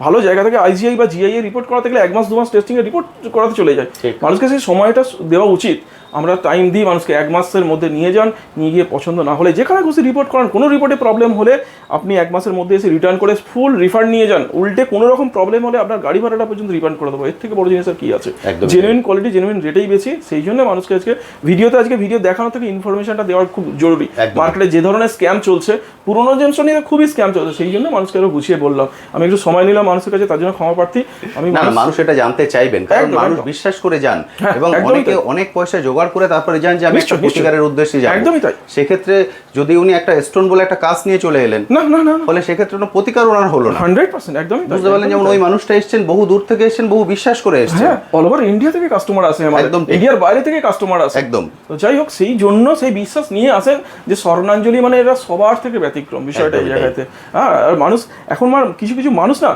ভালো জায়গা থেকে IGI বা GIA রিপোর্ট করাতে গেলে 1 মাস 2 মাস টেস্টিং এর রিপোর্ট করাতে চলে যায়। মানুষকে সেই সময়টা দেওয়া উচিত। আমরা টাইম দিই মানুষকে 1 মাসের মধ্যে নিয়ে যান, নিয়ে গিয়ে পছন্দ না হলে যেখানে খুশি রিপোর্ট করান, কোনো রিপোর্টে প্রবলেম হলে আপনি 1 মাসের মধ্যে এসে রিটার্ন করে ফুল রিফান্ড নিয়ে যান। উল্টে কোনো রকম প্রবলেম হলে আপনার গাড়ি ভাড়াটা পর্যন্ত রিফান্ড করে দেবো। এর থেকে বড় জিনিস আর কি আছে? জেনুইন কোয়ালিটি জেনুইন রেটেই বেশি, সেই জন্য মানুষকে আজকে ভিডিও দেখানো থেকে ইনফরমেশনটা দেওয়ার খুব জরুরি। মার্কেটে যে ধরনের স্ক্যাম চলছে, পুরোনো জেমস্টোন নিয়ে খুবই স্ক্যাম চলছে, সেই জন্য মানুষকে আরো বুঝিয়ে বললাম। আমি একটু সময় নিলাম মানুষের কাছে, তার জন্য ক্ষমা প্রার্থী। আমি মানুষ এটা জানতে চাইবেন, কারণ মানুষ বিশ্বাস করে যান এবং অনেকে অনেক পয়সা জোগাড় করে তারপরে যান যে আমি একটা প্রতিকারের উদ্দেশ্যে যাব। একদমই তাই। সেক্ষেত্রে যদি উনি একটা স্টোন বলে একটা কাজ নিয়ে চলে এলেন, না ফলে সেক্ষেত্রে কোনো প্রতিকার ওনার হলো না। 100% একদমই তাই। বুঝতে পারলেন, যেমন ওই মানুষটা এসেছেন বহু দূর থেকে এসেছেন, বহু বিশ্বাস করে এসেছেন। হ্যাঁ, অল ওভার ইন্ডিয়া থেকে কাস্টমার আসে, আমাদের একদম ইন্ডিয়ার বাইরে থেকে কাস্টমার আসে। একদম। তো যাই হোক, সেই জন্য সেই বিশ্বাস নিয়ে আসেন যে স্বর্ণাঞ্জলি মানে এরা সবার থেকে ব্যতিক্রম বিষয়টা এই জায়গাতে। হ্যাঁ, আর মানুষ এখন কিছু মানুষ না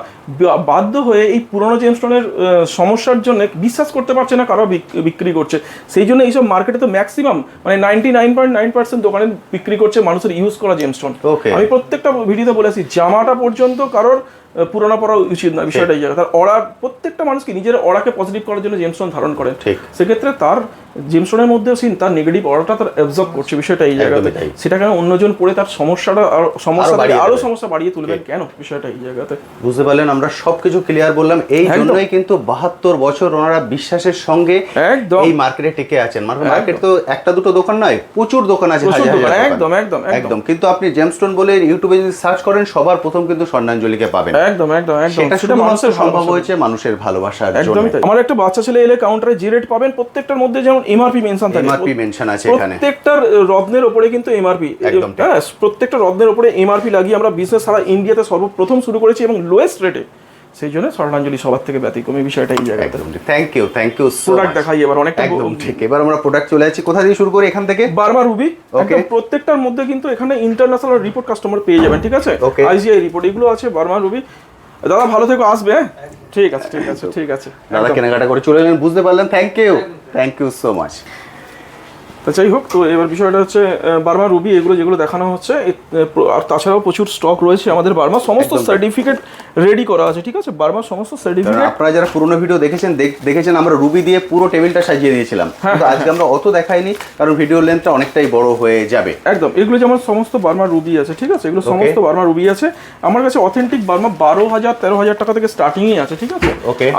বাধ্য হয়ে এই পুরোনো জেমস্টোনের সমস্যার জন্য বিশ্বাস করতে পারছে না কারো বিক্রি করছে। সেই জন্য এইসব মার্কেটে তো ম্যাক্সিমাম মানে 99.9% দোকানে বিক্রি করছে মানুষের ইউজ করা জেমস্টোন। আমি প্রত্যেকটা ভিডিওতে বলেছি জামাটা পর্যন্ত কারোর পুরোনো পড়া উচিত না, বিষয়টা এই জায়গা। তার অরা প্রত্যেকটা মানুষকে নিজের অরাকে পজিটিভ করার জন্য জেমস্টোন ধারণ করে, সেক্ষেত্রে তার জেমস্টোনের মধ্যেও তার নেগেটিভ অরাটা তার অ্যাবজর্ব করছে, বিষয়টা এই জায়গাতে। সেটা কেন অন্যজন পড়ে তার আরো সমস্যা বাড়িয়ে তুলবেন কেন, বিষয়টা এই জায়গাতে। বুঝতে পারলেন, আমরা সবকিছু ক্লিয়ার বললাম। এই জন্যই কিন্তু 72 বছর ওনারা বিশ্বাসের সঙ্গে এই মার্কেটে টিকে আছেন। মার্কেট তো একটা দুটো দোকান নয়, প্রচুর দোকান আছে, একদম। কিন্তু আপনি জেমস্টোন বলে ইউটিউবে যদি সার্চ করেন, সবার প্রথম কিন্তু স্বর্ণাঞ্জলিকে পাবেন। একদম। সেটা মানুষের সম্ভব হয়েছে মানুষের ভালোবাসার জন্য। আমার একটা বাচ্চা ছেলে এলে কাউন্টারে যে রেট পাবেন, প্রত্যেকটার মধ্যে যেমন এমআরপি মেনশন থাকে, এমআরপি মেনশন আছে এখানে, প্রত্যেকটার রত্নের উপরে কিন্তু এমআরপি, হ্যাঁ, প্রত্যেকটা রত্নের উপরে এমআরপি লাগিয়ে আমরা বিজনেস সারা ইন্ডিয়াতে সর্বপ্রথম শুরু করেছি এবং লোয়েস্ট রেটে। সেই জন্য স্বর্ণাঞ্জলি সবার থেকে ব্যতিক্রমী, বিষয়টা এই জায়গায়। থ্যাংক ইউ প্রোডাক্ট দেখাই এবার অনেকটা। একদম ঠিক। এবার আমরা প্রোডাক্ট চলে যাচ্ছি, কোথা দিয়ে শুরু করি? এখান থেকে বার্মা রুবি। ওকে, প্রত্যেকটার মধ্যে কিন্তু এখানে ইন্টারন্যাশনাল রিপোর্ট কাস্টমার পেয়ে যাবেন, ঠিক আছে? আইজিআই রিপোর্ট এগুলো আছে, বার্মা রুবি। দাদা ভালো থেকো, আসবে। ঠিক আছে দাদা, কেনাকাটা করে চলে এলেন, বুঝতে পারলেন। Thank you so much. তো যাই হোক, তো এবার বিষয়টা হচ্ছে বার্মা রুবি এগুলো যেগুলো দেখানো হচ্ছে, আর তাছাড়াও প্রচুর স্টক রয়েছে আমাদের বার্মা, সমস্ত সার্টিফিকেট রেডি করা আছে, ঠিক আছে? বার্মার সমস্ত সার্টিফিকেট। আপনারা যারা পুরোনো ভিডিও দেখেছেন আমরা রুবি দিয়ে পুরো টেবিলটা সাজিয়ে দিয়েছিলাম, কিন্তু আজকে আমরা অত দেখাইনি কারণ ভিডিও লেন্থটা অনেকটাই বড় হয়ে যাবে। একদম, এগুলো যেমন সমস্ত বার্মা রুবি আছে, ঠিক আছে? এগুলো সমস্ত বার্মা রুবি আছে আমার কাছে। অথেন্টিক বার্মা 12,000-13,000 টাকা থেকে স্টার্টিংই আছে, ঠিক আছে?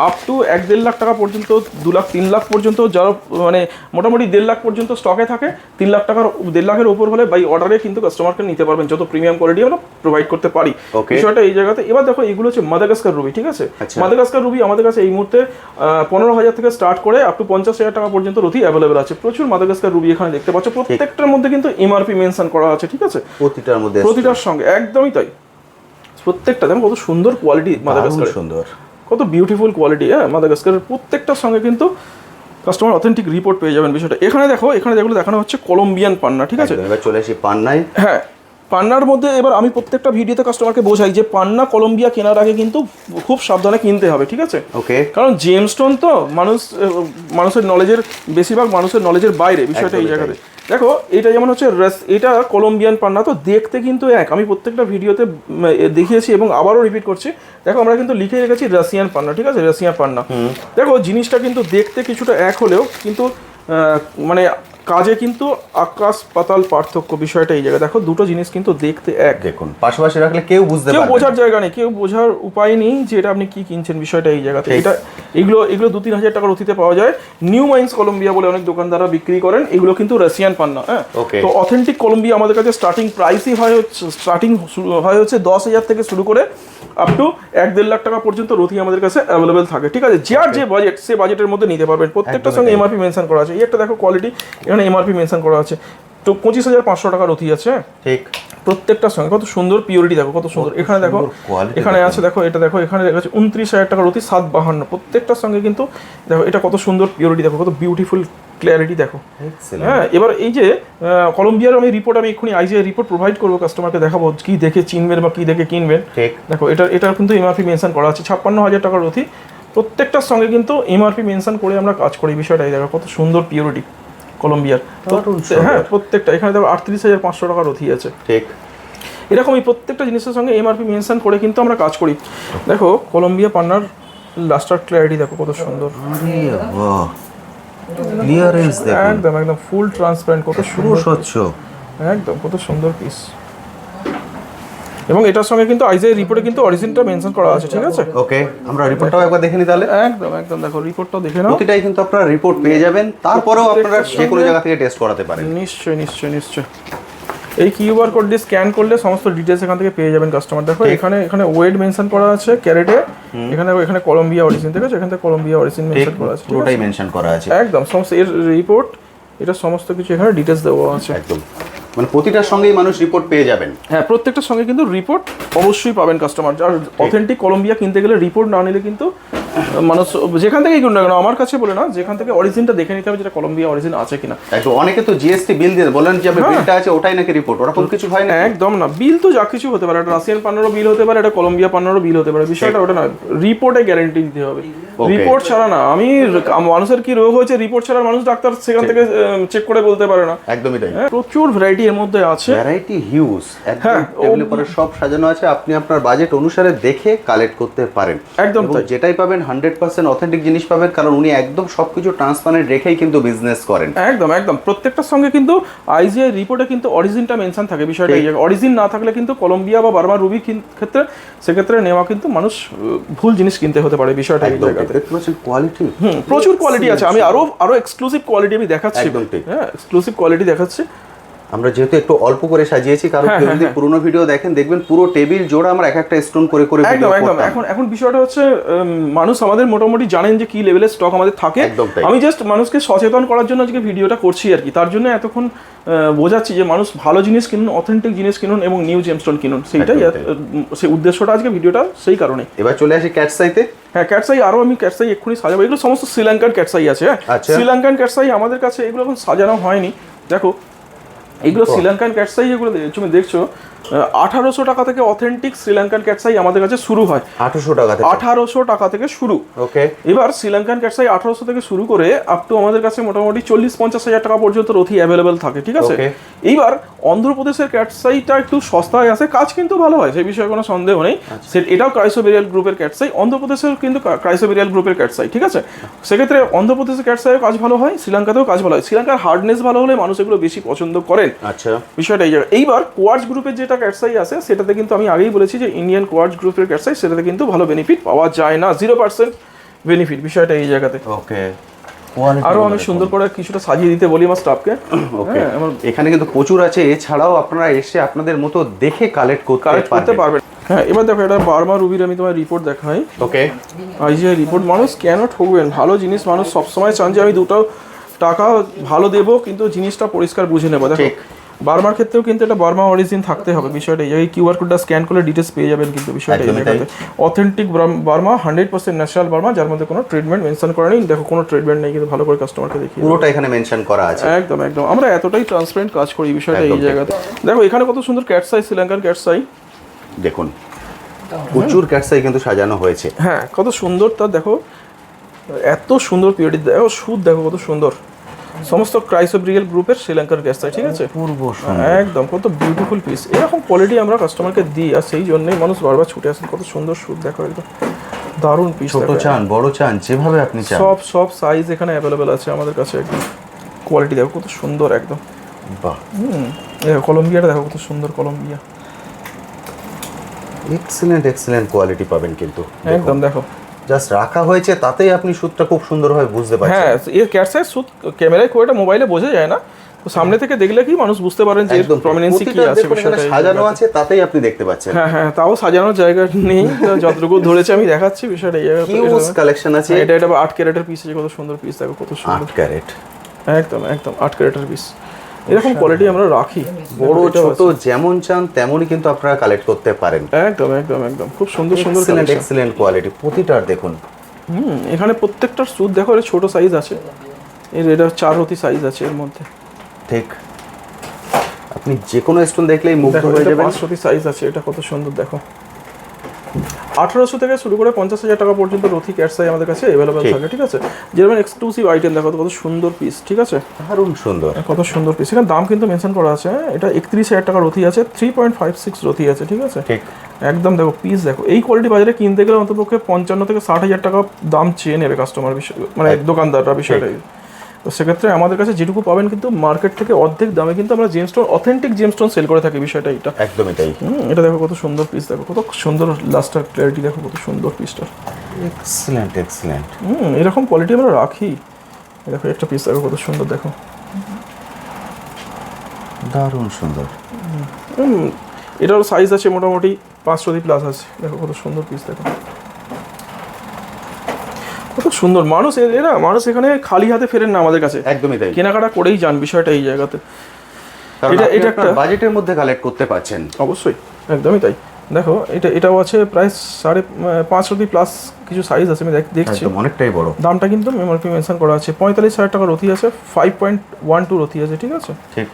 আপ টু 1-1.5 লাখ টাকা পর্যন্ত, 2 লাখ 3 লাখ পর্যন্ত, যারা মানে মোটামুটি 1.5 লাখ পর্যন্ত স্টকে থাকে। 3 লাখ টাকার 1.5 লাখের উপর হলে বাই অর্ডারে কিন্তু কাস্টমারকে নিতে পারবেন, যত প্রিমিয়াম কোয়ালিটি আমরা প্রোভাইড করতে পারি, বিষয়টা এই জায়গাতে। এবার দেখো, এগুলো হচ্ছে মাদাগাস্কার রুবি, ঠিক আছে? মাদাগাস্কার রুবি আমাদের কাছে এই মুহূর্তে 15,000 থেকে স্টার্ট করে আপ টু 50,000 টাকা পর্যন্ত রুবি অ্যাভেলেবেল আছে। প্রচুর মাদাগাস্কার রুবি এখানে দেখতে পাচ্ছ, প্রত্যেকটার মধ্যে কিন্তু এমআরপি মেনশন করা আছে, ঠিক আছে? প্রতিটার সঙ্গে একদমই তাই। প্রত্যেকটা দেখো কত সুন্দর কোয়ালিটি, মাদাগাস্কার সুন্দর, কত বিউটিফুল কোয়ালিটি। হ্যাঁ, মাদাগাস্কারের প্রত্যেকটার সঙ্গে কিন্তু কাস্টমার অথেন্টিক রিপোর্ট পেয়ে যাবেন, বিষয়টা। এখানে দেখো, এখানে যেগুলো দেখানো হচ্ছে কলম্বিয়ান পান্না, ঠিক আছে? এবার চলে আসি পান্নায়। হ্যাঁ, পান্নার মধ্যে এবার আমি প্রত্যেকটা ভিডিওতে কাস্টমারকে বোঝাই যে পান্না কলম্বিয়া কেনার আগে কিন্তু খুব সাবধানে কিনতে হবে, ঠিক আছে? কারণ জেমস্টোন তো মানুষের নলেজের, বেশিরভাগ মানুষের নলেজের বাইরে, বিষয়টা এই জায়গাতে। দেখো, এটা যেমন হচ্ছে এটা কলম্বিয়ান পান্না, তো দেখতে কিন্তু এক, আমি প্রত্যেকটা ভিডিওতে দেখিয়েছি এবং আবারও রিপিট করছি। দেখো, আমরা কিন্তু লিখে রেখেছি রাশিয়ান পান্না, ঠিক আছে? রাশিয়ান পান্না। দেখো, জিনিসটা কিন্তু দেখতে কিছুটা এক হলেও কিন্তু মানে কাজে কিন্তু আকাশ পাতাল পার্থক্য, বিষয়টা এই জায়গায়। দেখো, দুটো জিনিস কিন্তু দেখতে এক, দেখুন পাশাপাশি রাখলে কেউ বোঝার জায়গা নেই, কেউ বোঝার উপায় নেই যে এটা আপনি কি কিনছেন, বিষয়টা এই জায়গাতে। এগুলো 2-3 হাজার টাকার অতিতে পাওয়া যায়। নিউ মাইন্স কলম্বিয়া বলে অনেক দোকানদাররা বিক্রি করেন, এগুলো কিন্তু রাশিয়ান পান্না। হ্যাঁ, তো অথেন্টিক কলম্বিয়া আমাদের কাছে স্টার্টিং প্রাইসই হয় হচ্ছে 10,000 থেকে শুরু করে আপ টু 1-1.5 লাখ টাকা পর্যন্ত রথি আমাদের কাছে অ্যাভেলেবেল থাকে, ঠিক আছে? যার যে বাজেট, সে বাজেটের মধ্যে নিতে পারবেন। প্রত্যেকটার সঙ্গে এমআরপি মেনশন করা আছে। এই একটা দেখো কোয়ালিটি, এখানে এমআরপি মেনশন করা আছে। তো 25,500 টাকা রথি আছে, ঠিক? প্রত্যেকটার সঙ্গে কত সুন্দর পিওরিটি, দেখো কত সুন্দর। এখানে দেখো, এখানে আছে, দেখো এটা দেখো, এখানে দেখা যাচ্ছে 29,000 টাকা রথি 752। প্রত্যেকটার সঙ্গে কিন্তু দেখো এটা কত সুন্দর পিওরিটি, দেখো কত বিউটিফুল ক্লিয়ারিটি, দেখো। হ্যাঁ, এবার এই যে কলম্বিয়ার আমি এক্ষুনি আইজিআই রিপোর্ট প্রোভাইড করবো কাস্টমারকে, দেখাবো কি দেখে চিনবেন বা কি দেখে কিনবেন। দেখো, এটা কিন্তু এমআরপি মেনশন করা আছে, 56,000 টাকার রথি। প্রত্যেকটার সঙ্গে কিন্তু এমআরপি মেনশন করে আমরা কাজ করি, বিষয়টাই দেখো কত সুন্দর পিওরিটি কলম্বিয়ার। হ্যাঁ, প্রত্যেকটা এখানে দেখো 38,500 টাকা রথি আছে, ঠিক? এরকমই প্রত্যেকটা জিনিসের সঙ্গে এমআরপি মেনশন করে কিন্তু আমরা কাজ করি। দেখো, কলম্বিয়া পান্নার লাস্টার ক্ল্যারিটি দেখো কত সুন্দর। ক্লিয়ারেন্স দেখুন, একদম একদম ফুল ট্রান্সপারেন্ট, কত পুরো সুন্দর, স্বচ্ছ। একদম কত সুন্দর পিস। এবং এটার সঙ্গে কিন্তু আইজিআই রিপোর্টে কিন্তু অরিজিনটা মেনশন করা আছে, ঠিক আছে? ওকে, আমরা রিপোর্টটাও একবার দেখে নিই তাহলে। একদম একদম দেখো রিপোর্টটাও দেখে নাও। প্রতিটাই কিন্তু আপনারা রিপোর্ট পেয়ে যাবেন, তারপরেও আপনারা যে কোনো জায়গা থেকে টেস্ট করাতে পারেন। নিশ্চয়ই নিশ্চয়ই নিশ্চয়ই। এই কিউআর কোড দিয়ে স্ক্যান করলে সমস্ত ডিটেলস এখান থেকে পেয়ে যাবেন কাস্টমার। দেখো এখানে ওয়েট মেনশন করা আছে ক্যারেটে, এখানে কলম্বিয়া অরিজিন, ঠিক আছে? এখান থেকে কলম্বিয়া অরিজিন মেনশন করা আছে, ঠিক আছে? পুরোটাই মেনশন করা আছে একদম সমস্ত এর রিপোর্ট, এটা সমস্ত কিছু এখানে ডিটেলস দেওয়া আছে। একদম, মানে প্রতিটার সঙ্গেই মানুষ রিপোর্ট পেয়ে যাবেন। হ্যাঁ, প্রত্যেকটার সঙ্গে কিন্তু রিপোর্ট অবশ্যই পাবেন কাস্টমার। আর অথেন্টিক কলম্বিয়া কিনতে গেলে রিপোর্ট না নিলে কিন্তু মানুষ যেখান থেকেই কিনুন না কেন, আমার কাছে বলে না, যেখান থেকে অরিজিনটা দেখে নিতে হবে যেটা কলম্বিয়া অরিজিন আছে কিনা। একদম, অনেকে তো জিএসটি বিল দিয়ে বলেন যে বিলটা আছে ওটাই নাকি রিপোর্ট, ওরকম কিছু হয় না। একদম না, বিল তো যা কিছু হতে পারে, একটা রাশিয়ান পান্নারও বিল হতে পারে, একটা কলম্বিয়া পান্নারও বিল হতে পারে, বিষয়টা ওটা না, রিপোর্টে গ্যারান্টি দিতে হবে। রিপোর্ট ছাড়া না, মানুষের কি রোগ হয়েছে রিপোর্ট ছাড়া মানুষ ডাক্তার সেখান থেকে চেক করে বলতে পারে না। একদমই তাই, প্রচুর ভ্যারাইটি এর মধ্যে আছে, ভ্যারাইটি হিউজ, একদম টেবিলের পরে সব সাজানো আছে, আপনি আপনার বাজেট অনুসারে দেখে কালেক্ট করতে পারেন। একদম এবং তাই। যেটাই পাবেন 100% অথেন্টিক জিনিস পাবেন, কারণ উনি একদম সবকিছু ট্রান্সপারেন্ট রেখেই কিন্তু বিজনেস করেন। একদম একদম প্রত্যেকটার সঙ্গে কিন্তু আইজিআই রিপোর্টে কিন্তু অরিজিনটা মেনশন থাকে, বিষয়টা এই জায়গায়। অরিজিন না থাকলে কিন্তু কলম্বিয়া বা বার্মা রুবি ক্ষেত্রে সেক্ষেত্রে নেওয়া কিন্তু মানুষ ভুল জিনিস কিনতে হতে পারে, বিষয়টা এই জায়গাতে। দেখতে পাচ্ছেন কোয়ালিটি, প্রচুর কোয়ালিটি আছে, আমি আরো এক্সক্লুসিভ কোয়ালিটি আমি দেখাচ্ছি। একদম ঠিক। হ্যাঁ, এক্সক্লুসিভ কোয়ালিটি দেখাচ্ছি। আমরা যেহেতু একটু অল্প করে সাজিয়েছি, কারণ কেউ যদি পুরোনো ভিডিও দেখেন দেখবেন পুরো টেবিল জোড়া আমরা এক একটা স্টোন করে করে একদম একদম এখন বিষয়টা হচ্ছে মানুষ আমাদের মোটামুটি জানেন যে কি লেভেলের স্টক আমাদের থাকে। আমি জাস্ট মানুষকে সচেতন করার জন্য আজকে ভিডিওটা করছি আর কি। তার জন্য এতক্ষণ বোঝাচ্ছি যে মানুষ ভালো জিনিস কিনুন, অথেন্টিক জিনিস কিনুন এবং নিউ জেমস্টোন কিনুন, সেইটাই সেই উদ্দেশ্যটা আজকে ভিডিওটা সেই কারণে। এবার চলে আসি ক্যাটসাইতে। হ্যাঁ, ক্যাটসাই আরও আমি ক্যাটসাই এক্ষুনি সাজাবো। এগুলো সমস্ত শ্রীলঙ্কান ক্যাটসাই আছে। হ্যাঁ, শ্রীলঙ্কান ক্যাটসাই আমাদের কাছে এগুলো এখন সাজানো হয়নি। দেখো এগুলো শ্রীলঙ্কান ক্যাটসাই, এগুলো তুমি দেখছো 1800 টাকা থেকে অথেন্টিক শ্রীলঙ্কান ক্যাটসাই আমাদের কাছে শুরু হয়। 1800 টাকা থেকে শুরু। ওকে, এবার শ্রীলঙ্কান ক্যাটসাই 1800 থেকে শুরু করে আপ টু আমাদের কাছে মোটামুটি 40-50 হাজার টাকা পর্যন্ত রথি অ্যাভেলেবেল থাকে, ঠিক আছে? এইবার অন্ধ্রপ্রদেশের ক্যাটসাইটা একটু সস্তায় আছে, কাজ কিন্তু ভালো হয়, সেই বিষয়ে কোনো সন্দেহ নেই। এটাও ক্রাইসোবেরিয়াল গ্রুপের ক্যাটসাই, অন্ধ্রপ্রদেশের কিন্তু ক্রাইসোবেরিয়াল গ্রুপের ক্যাটসাই, ঠিক আছে? সেক্ষেত্রে অন্ধ্রপ্রদেশের ক্যাটসাইও কাজ ভালো হয়, শ্রীলঙ্কাতেও কাজ ভালো হয়। শ্রীলঙ্কার হার্ডনেস ভালো হলে মানুষ এগুলো বেশি পছন্দ করেন। আচ্ছা, বিষয়টা এই জায়গায়। এইবার কোয়ার্টজ গ্রুপের যেটা ক্যাটসাই আছে সেটাতে কিন্তু আমি আগেই বলেছি যে ইন্ডিয়ান কোয়ার্টজ গ্রুপের ক্যাটসাই, সেটাতে কিন্তু ভালো বেনিফিট পাওয়া যায় না, 0% বেনিফিট, বিষয়টা এই জায়গাতে। ওকে, আরো আমি সুন্দর করে কিছুটা সাজিয়ে দিতে বলি আমার স্টাফকে। ওকে, এখানে কিন্তু প্রচুর আছে, এছাড়াও আপনারা এসে আপনাদের মতো দেখে কালেক্ট করতে পারবেন। হ্যাঁ, এবার দেখো এটা বার্মা রুবির আমি তোমার রিপোর্ট দেখাই। ওকে, আইজিআই রিপোর্ট। মানুষ কেন ঠকবেন? ভালো জিনিস মানুষ সবসময় চান যে আমি দুটো টাকা ভালো দেবো কিন্তু জিনিসটা পরিষ্কার বুঝে নেবো। দেখো বার্মার ক্ষেত্রেও কিন্তু এটা বার্মা অরিজিন থাকতে হবে, বিষয়টা এই কিউআর কোডটা স্ক্যান করলে ডিটেলস পেয়ে যাবেন কিন্তু, বিষয়টা এই জায়গাতে। অথেন্টিক বার্মা, 100% ন্যাচারাল বার্মা, যার মধ্যে কোনো ট্রিটমেন্ট মেনশন করা নেই। দেখো কোনো ট্রিটমেন্ট নেই, কিন্তু ভালো করে কাস্টমারকে দেখি পুরোটা এখানে মেনশন করা আছে। একদম একদম, আমরা এতটাই ট্রান্সপারেন্ট কাজ করি, বিষয়টা এই জায়গাতে। দেখো এখানে কত সুন্দর ক্যাটসাই, শ্রীলঙ্কান ক্যাটসাই দেখুন, প্রচুর ক্যাটসাই কিন্তু সাজানো হয়েছে। হ্যাঁ, কত সুন্দর তা দেখো, এত সুন্দর পিওরিটি, দেখো সুদ দেখো কত সুন্দর, সমস্ত ক্রাইসোবেরিয়াল গ্রুপের শ্রীলঙ্কার ক্যাটসাই, ঠিক আছে? একদম কত বিউটিফুল পিস। এরকম কোয়ালিটি আমরা কাস্টমারকে দিই, আর সেই জন্যই মানুষ বারবার ছুটে আসেন। কত সুন্দর সুদ দেখো, একদম দারুণ পিস। ছোট চান, বড় চান, যেভাবে আপনি চান, সব সাইজ এখানে অ্যাভেলেবেল আছে আমাদের কাছে। একদম কোয়ালিটি দেখো কত সুন্দর, একদম বাহ। কলম্বিয়াটা দেখো কত সুন্দর, কলম্বিয়া এক্সেলেন্ট কোয়ালিটি পাবেন কিন্তু। একদম দেখো জাস্ট রাখা হয়েছে, তাতেই আপনি সুদটা খুব সুন্দরভাবে বুঝতে পারছেন। হ্যাঁ, এর ক্যাটসাই সুদ ক্যামেরায় খুব একটা মোবাইলে বোঝা যায় না, তো সামনে থেকে দেখলে কি মানুষ বুঝতে পারেন যে প্রমিনেন্সি কি আছে, বিষয়টা সাজানো আছে, তাতেই আপনি দেখতে পাচ্ছেন। হ্যাঁ, তাও সাজানোর জায়গা নেই, যতটুকু ধরেছে আমি দেখাচ্ছি, বিষয়টা এই জায়গায়। হিউজ কালেকশন আছে। এটা 8 ক্যারেটের পিস আছে, কত সুন্দর পিস দেখো, কত সুন্দর 8 ক্যারেট। একদম 8 ক্যারেটের পিস। এরকম কোয়ালিটি আমরা রাখি, বড় ছোট যেমন চান তেমনই কিন্তু আপনারা কালেক্ট করতে পারেন। একদম খুব সুন্দর এক্সেলেন্ট কোয়ালিটি প্রতিটার দেখুন। এখানে প্রত্যেকটার সুদ দেখো, এর ছোট সাইজ আছে, এটা 4 রতি সাইজ আছে এর মধ্যে, ঠিক। আপনি যে কোনো স্টোন দেখলেই মুগ্ধ হয়ে যাবেন। 5 রতি সাইজ আছে, এটা কত সুন্দর দেখো। 1800 থেকে শুরু করে 50,000 টাকা পর্যন্ত রথি ক্যাটসাই আমাদের কাছে অ্যাভেলেবেল থাকে, ঠিক আছে? যেমন এক্সক্লুসিভ আইটেম দেখো কত সুন্দর পিস, ঠিক আছে? দারুণ সুন্দর, কত সুন্দর পিস। এখানে দাম কিন্তু মেনশন করা আছে। এটা 31,000 টাকা রথি আছে, 3.56 রথি আছে, ঠিক আছে? ঠিক একদম দেখো পিস দেখো। এই কোয়ালিটি বাজারে কিনতে গেলে অন্ততপক্ষে 55 থেকে 60,000 টাকা দাম চেয়ে নেবে কাস্টমার, বিষয় মানে দোকানদাররা, বিষয়টাই। তো সেক্ষেত্রে আমাদের কাছে যেটুকু পাবেন কিন্তু মার্কেট থেকে অর্ধেক দামে কিন্তু আমরা জেমস্টোন অথেন্টিক জেমস্টোন সেল করে থাকি, বিষয়টা এটা। একদমই তাই। এটা দেখো কত সুন্দর পিস, দেখো কত সুন্দর লাস্টার ক্ল্যারিটি, দেখো কত সুন্দর পিসটা। Excellent excellent. এরকম কোয়ালিটি আমরা রাখি। দেখো একটা পিস দেখো কত সুন্দর, দেখো দারুণ সুন্দর। এটার সাইজ আছে মোটামুটি 500 প্লাস আছে। দেখো কত সুন্দর পিস, দেখো কত সুন্দর। মানুষ এখানে খালি হাতে ফেরেন না আমাদের কাছে, একদমই তাই। কেনাকাটা করেই যান, বিষয়টা এই জায়গাতে। কারণ এটা এটা একটা বাজেটের মধ্যে কালেক্ট করতে পারছেন। অবশ্যই, একদমই তাই। দেখো এটাও আছে প্রায় 550 প্লাস কিছু সাইজ আছে, আমি দেখছি একদম অনেকটাই বড়। দামটা কিন্তু এমআরপি মেনশন করা আছে। 45,000 টাকা রথি আছে, 5.12 রথি আছে, ঠিক আছে। ঠিক।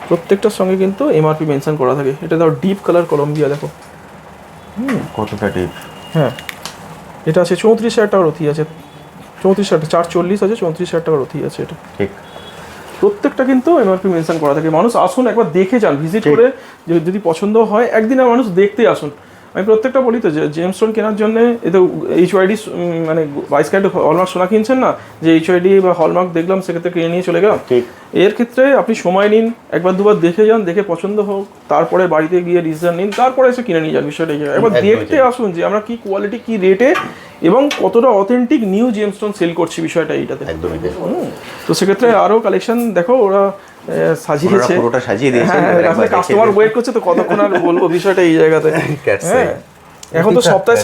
প্রত্যেকটার সঙ্গে কিন্তু এমআরপি মেনশন করা থাকে। এটা দাও ডিপ কালার কলম্বিয়া, দেখো কতটা ডিপ। হ্যাঁ, এটা আছে 34,000 টাকা রথি আছে, 34,000 440 আছে, 34,000 টাকা রথি আছে এটা। ঠিক। প্রত্যেকটা কিন্তু এমআরপি মেনশন করা থাকে। মানুষ আসুন একবার দেখে যান, ভিজিট করে, যদি পছন্দ হয় একদিন আর মানুষ দেখতে আসুন। আমি প্রত্যেকটা বলি তো যে জেমস্টোন কেনার জন্য এতে এইচওয়াইডি মানে 22 ক্যারেট হলমার্ক সোনা কিনছেন না, যে এইচওয়াইডি বা হলমার্ক দেখলাম সেক্ষেত্রে কিনে নিয়ে চলে গেলাম। ঠিক। এর ক্ষেত্রে আপনি সময় নিন, একবার দুবার দেখে যান, দেখে পছন্দ হোক, তারপরে বাড়িতে গিয়ে ডিসিশন নিন, তারপরে এসে কিনে নিয়ে যান। বিষয়টা একবার দেখতে আসুন যে আমরা কি কোয়ালিটি, কি রেটে এবং কতটা অথেন্টিক নিউ জেমস্টোন সেল করছি, বিষয়টা এইটাতে। একদমই তাই। তো সেক্ষেত্রে আরো কালেকশন দেখো ওরা সাজিয়েছে, পুরোটা সাজিয়ে দিয়েছে। আসলে কাস্টমার ওয়েট করছে, তো কতক্ষণ আর বলবো বিষয়টা এই জায়গাতে। হ্যাঁ, এখন তো সপ্তাহে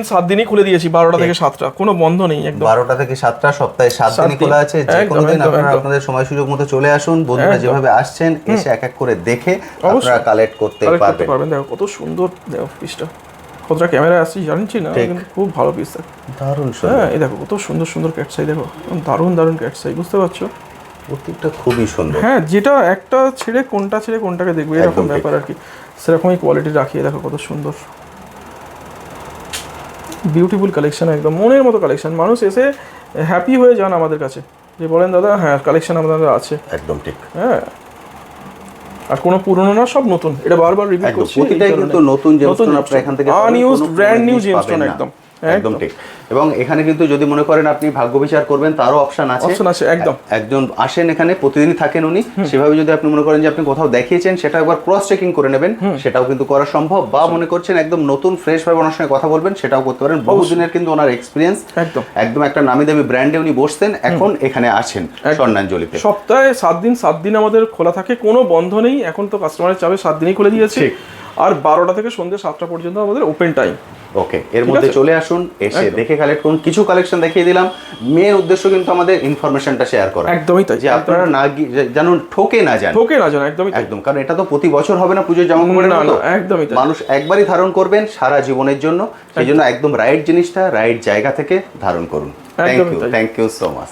7 দিনই খুলে দিয়েছি, 12টা থেকে 7টা, কোনো বন্ধ নেই একদম। 12টা থেকে 7টা, সপ্তাহে 7 দিনই খোলা আছে। যে কোনো দিন আপনারা আপনাদের সময় সুযোগ মতো চলে আসুন। বন্ধুরা যেভাবে আসছেন, এসে এক এক করে দেখে আপনারা কালেক্ট করতে পারবেন। দেখো কত সুন্দর, দেখো পিসটা কতটা ক্যামেরায় আসছি জানছি না, কিন্তু খুব ভালো পিস। দারুণ সুন্দর। হ্যাঁ, এই দেখো কত সুন্দর সুন্দর ক্যাটসাই, দেখো দারুণ ক্যাটসাই, বুঝতে পারছো? প্রত্যেকটা খুবই সুন্দর। হ্যাঁ, যেটা একটা ছেড়ে কোনটাকে দেখবে, এরকম ব্যাপার আর কি। সেরকমই কোয়ালিটি রাখিয়ে দেখো কত সুন্দর বিউটিফুল কালেকশন, একদম মনের মতো কালেকশন। মানুষ এসে হ্যাপি হয়ে যান আমাদের কাছে, যে বলেন দাদা হ্যাঁ কালেকশন আমাদের আছে। একদম ঠিক। হ্যাঁ, আর কোনো পুরনো না, সব নতুন। এটা বারবার রিপিট করছি, প্রতিটাই কিন্তু নতুন জেমস্টোন আপনারা এখান থেকে আনইউজড ব্র্যান্ড নিউ জেমস্টোন একদম। একদম ঠিক। এবং এখানে কিন্তু যদি মনে করেন আপনি ভাগ্য বিচার করবেন, তারও অপশন আছে। একদম। একজন আসেন এখানে, প্রতিদিনই থাকেন উনি। সেভাবে যদি আপনি মনে করেন যে আপনি কোথাও দেখিয়েছেন, সেটা একবার ক্রস চেকিং করে নেবেন, সেটাও কিন্তু করা সম্ভব। বা মনে করছেন একদম নতুন ফ্রেশ ভাবে ওনার সঙ্গে কথা বলবেন, সেটাও করতে পারেন। বহুদিনের কিন্তু ওনার এক্সপিরিয়েন্স, একদম একটা নামি দামি ব্র্যান্ডে উনি বসতেন, এখন এখানে আছেন স্বর্ণাঞ্জলিতে। সপ্তাহে 7 দিন আমাদের খোলা থাকে, কোনো বন্ধ নেই। এখন তো কাস্টমারের চাপে 7 দিনই খুলে দিয়েছি। আর 12টা থেকে সন্ধ্যে 7টা পর্যন্ত আমাদের ওপেন টাইম। ওকে, এর মধ্যে চলে আসুন, এসে দেখে কালেক্ট করুন। কিছু কালেকশন দেখিয়ে দিলাম, মেন উদ্দেশ্য কিন্তু আমাদের ইনফরমেশনটা শেয়ার করা। একদমই তাই, যে আপনারা না জানুন, ঠকে না যান। একদমই একদম। কারণ এটা তো প্রতি বছর হবে না পুজোর জামা কাপড়ের মতো। একদমই তাই। মানুষ একবারই ধারণ করবেন সারা জীবনের জন্য, সেই জন্য একদম রাইট জিনিসটা রাইট জায়গা থেকে ধারণ করুন। Thank you so much.